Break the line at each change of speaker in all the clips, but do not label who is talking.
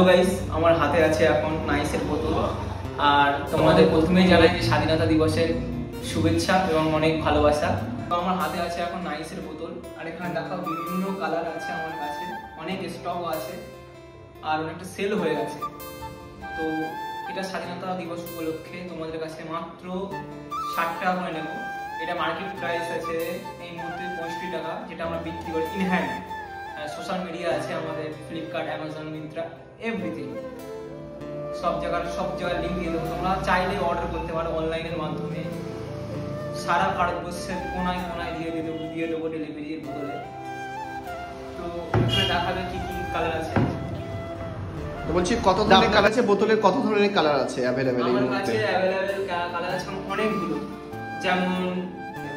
Guys, আমার হাতে আছে এখন নাইসের বোতল। আর তোমাদের প্রথমেই জানাই যে স্বাধীনতা দিবসের শুভেচ্ছা এবং অনেক ভালোবাসা। তো আমার হাতে আছে এখন নাইসের বোতল, আর এখানে দেখো বিভিন্ন কালার আছে আমার কাছে, অনেক স্টক আছে আর অনেকটা সেল হয়ে গেছে। তো এটা স্বাধীনতা দিবস উপলক্ষে তোমাদের কাছে মাত্র 60 টাকা করে নেব। এটা মার্কেট প্রাইস আছে এই মুহূর্তে 65 টাকা, যেটা আমরা বিক্রি করি ইন হ্যান্ড। সোশ্যাল মিডিয়া আছে আমাদের, ফ্লিপকার্ট, অ্যামাজন, মিন্ত্রা, এভরিথিং, সব জায়গার লিঙ্ক দিয়ে দেবো। তোমরা চাইলে অর্ডার করতে পারো অনলাইনের মাধ্যমে। সারা ভারতবর্ষের কোনায় কোনায় দিয়ে দেবো ডেলিভারির বদলে। তো এখানে দেখাবে কি কি কালার আছে।
তো বলছি কত ধরনের কালার আছে, বোতলের কত ধরনের কালার আছে अवेलेबल?
আমার কাছে अवेलेबल কালার আছে অনেকগুলো, যেমন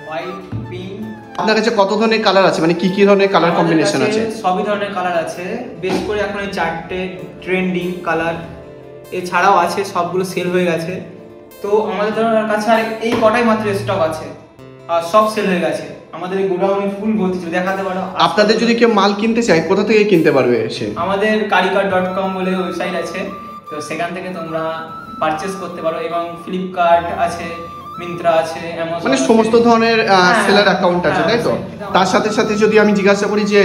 হোয়াইট, পিঙ্ক।
আপনার কাছে কত ধরনের কালার আছে, মানে কি কি ধরনের কালার কম্বিনেশন আছে?
সবই ধরনের কালার আছে, বেশ করে এখন এই 4টে ট্রেন্ডিং কালার এছাড়াও আছে, সবগুলো সেল হয়ে গেছে। তো আমাদের কাছে আর এই কটাই মাত্র স্টক আছে, আর সব সেল হয়ে গেছে। আমাদের এই গোডাউনে ফুল ভর্তি ছিল, দেখাতে পারো।
আপনাদের যদি কেউ মাল কিনতে চায় কোথা থেকে কিনতে পারবে এসে?
আমাদের কারিকর.com বলে ওয়েবসাইট আছে, তো সেখান থেকে তোমরা পারচেজ করতে পারো। এবং ফ্লিপকার্ট আছে, মিন্ত্রা আছে, অ্যামাজন,
মানে সমস্ত ধরনের সেলার অ্যাকাউন্ট আছে, তাই তো? তার সাথে সাথে যদি আমি জিজ্ঞাসা করি যে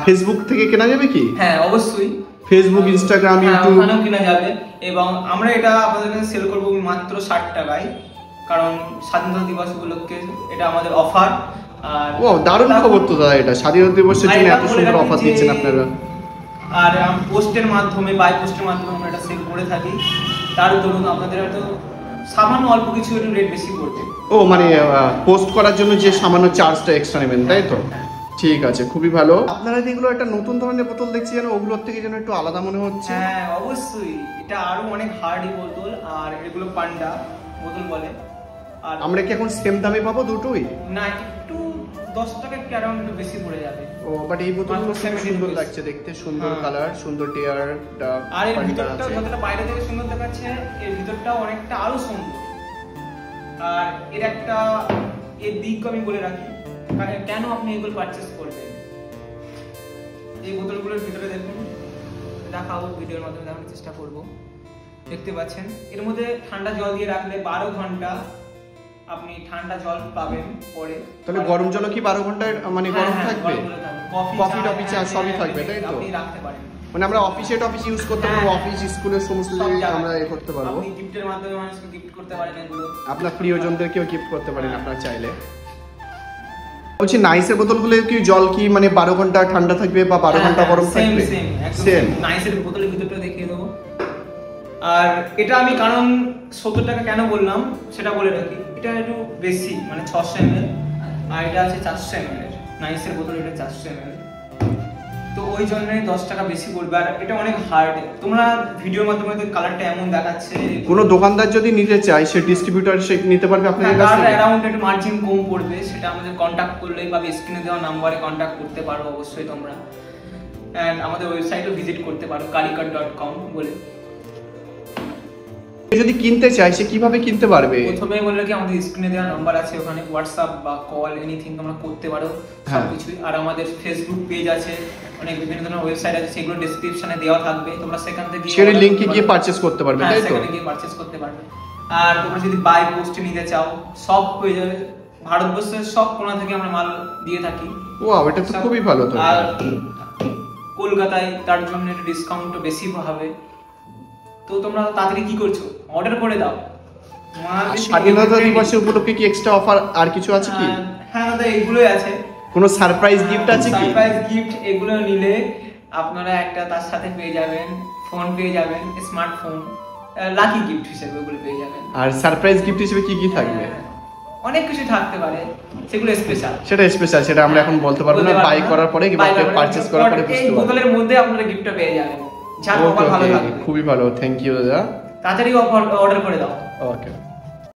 ফেসবুক থেকে কেনা যাবে কি?
হ্যাঁ অবশ্যই,
ফেসবুক, ইনস্টাগ্রাম, ইউটিউব
ওখানেও কেনা যাবে। এবং আমরা এটা আপনাদের কাছে সেল করব মাত্র 60 টাকায়, কারণ স্বাধীনতা দিবস উপলক্ষে এটা আমাদের অফার। আর
ও দারুণ খবর তো দাদা, এটা স্বাধীনতা দিবসের জন্য এত সুন্দর অফার দিচ্ছেন আপনারা।
আর পোস্টের মাধ্যমে, বাই পোস্টের মাধ্যমে আমরা এটা সেল করে থাকি। তার দরুন আপনাদের হয়তো সামান্য অল্প কিছু একটু রেট বেশি পড়বে।
ও মানে পোস্ট করার জন্য যে সামান্য চার্জটা এক্সট্রা নেবেন, তাই তো? ঠিক আছে, খুবই ভালো। আপনারা যেগুলো একটা নতুন ধরনের বোতল দেখছি, যেন ওগুলোর থেকে যেন একটু আলাদা মনে হচ্ছে।
হ্যাঁ অবশ্যই, এটা আরো অনেক হার্ডি বোতল, আর এগুলো পান্ডা বোতল বলে। আর
আমরা কি এখন সেম দামে পাবো দুটোই?
না, একটু 10 টাকা কি অ্যারাউন্ড বেশি পড়ে যাবে।
ও বাট এই বোতলগুলো সুন্দর লাগছে দেখতে, সুন্দর কালার, সুন্দর টিয়ার।
আর এর ভিতরটা যতটা বাইরে থেকে সুন্দর দেখাচ্ছে, এর ভিতরটাও অনেকটা আরো সুন্দর। আর এর একটা এর দিক আমি বলে রাখি, কেন আপনি এগুলো পারচেজ করবেন। এই বোতলগুলোর ভিতরে দেখুন, দেখাবো ভিডিওর মাধ্যমে দেখানোর চেষ্টা করব। দেখতে পাচ্ছেন এর মধ্যে ঠান্ডা জল দিয়ে রাখলে 12 ঘন্টা আপনি ঠান্ডা জল পাবেন পরে।
তাহলে গরম জল কি 12 ঘন্টায় মানে গরম থাকবে? কফি টফি চা সবই থাকবে, তাই তো?
আপনি রাখতে পারেন,
মানে আমরা অফিসে ইউজ করতে পারবো, অফিস স্কুলের সমস্ত জায়গায় আমরা করতে পারবো।
আপনি গিফটের মাধ্যমে মানুষকে গিফট করতে পারেন এগুলো,
আপনার প্রিয়জনদেরকেও গিফট করতে পারেন আপনারা চাইলে। বলছি নাইসের বোতলগুলো কি জল কি মানে 12 ঘন্টা ঠান্ডা থাকবে বা 12 ঘন্টা গরম থাকবে?
সেম নাইসের বোতলের ভিতরটা দেখিয়ে দেবো। আর এটা আমি কারণ 70 টাকা কেন বললাম সেটা বলে রাখি। এটা একটু বেশি, মানে 600 ml, আর এটা আছে 400 ml এর। নাইসের বোতল এটা 400 ml, তো ওই জন্য 10 টাকা বেশি পড়বে। আর এটা অনেক হার্ড, তোমরা ভিডিওর মাধ্যমে তো কালারটা এমন দেখাচ্ছে। কোনো
দোকানদার যদি নিতে চায়, সে ডিস্ট্রিবিউটর সে নিতে পারবে আপনাদের কাছ থেকে?
অ্যারাউন্ড একটু মার্জিন কম পড়বে, সেটা আমাদের কন্টাক্ট করলেই বা স্ক্রিনে দেওয়া নম্বরে কন্টাক্ট করতে পারো অবশ্যই তোমরা। এন্ড আমাদের ওয়েবসাইটও ভিজিট করতে পারো, কারিকর.com বলে।
যদি কিনতে চায় সে কিভাবে কিনতে পারবে?
প্রথমে বললে কি আমাদের স্ক্রিনে দেওয়া নাম্বার আছে, ওখানে হোয়াটসঅ্যাপ বা কল এনিথিং তোমরা করতে পারো সবকিছুই। আর আমাদের ফেসবুক পেজ আছে, অনেক বিভিন্ন ধরনের ওয়েবসাইট আছে, সেগুলো ডেসক্রিপশনে দেওয়া থাকবে, তোমরা সেখান থেকে
সেই লিংকে গিয়ে পারচেজ করতে পারবে, তাই তো?
সেখানে গিয়ে পারচেজ করতে পারবে। আর তোমরা যদি বাই পোস্টে নিতে চাও, সব হয়ে যাবে, ভারতবর্ষের সব কোণা থেকে আমরা মাল দিয়ে থাকি।
ওয়াও, এটা তো খুবই ভালো। তো
আর কলকাতায় তার জন্য একটু ডিসকাউন্টও বেশি হবে। তো তোমরা তাড়াতাড়ি কি করছো, অর্ডার করে দাও।
স্বাধীনতা দিবস উপলক্ষে কি এক্সট্রা অফার আর কিছু আছে কি?
হ্যাঁ দাদা, এইগুলোই আছে।
কোনো সারপ্রাইজ গিফট আছে কি?
সারপ্রাইজ গিফট এগুলো নিলে আপনারা একটা তার সাথে পেয়ে যাবেন ফোন, পেয়ে যাবেন স্মার্টফোন, লাকি গিফট হিসেবে ওগুলো পেয়ে যাবেন।
আর সারপ্রাইজ গিফট হিসেবে কি কি থাকবে?
অনেক কিছু থাকতে পারে, সেগুলো স্পেশাল।
সেটা আমরা এখন বলতে পারবো না, বাই করার পরে কিংবা পারচেজ করার পরে বুঝতে পারবো।
এই বোতলের মধ্যে আপনারা গিফটটা পেয়ে যাবেন, যা ভালো থাকবে।
খুবই ভালো, থ্যাংক ইউ দাদা।
তাড়াতাড়ি অর্ডার করে দাও।
ওকে।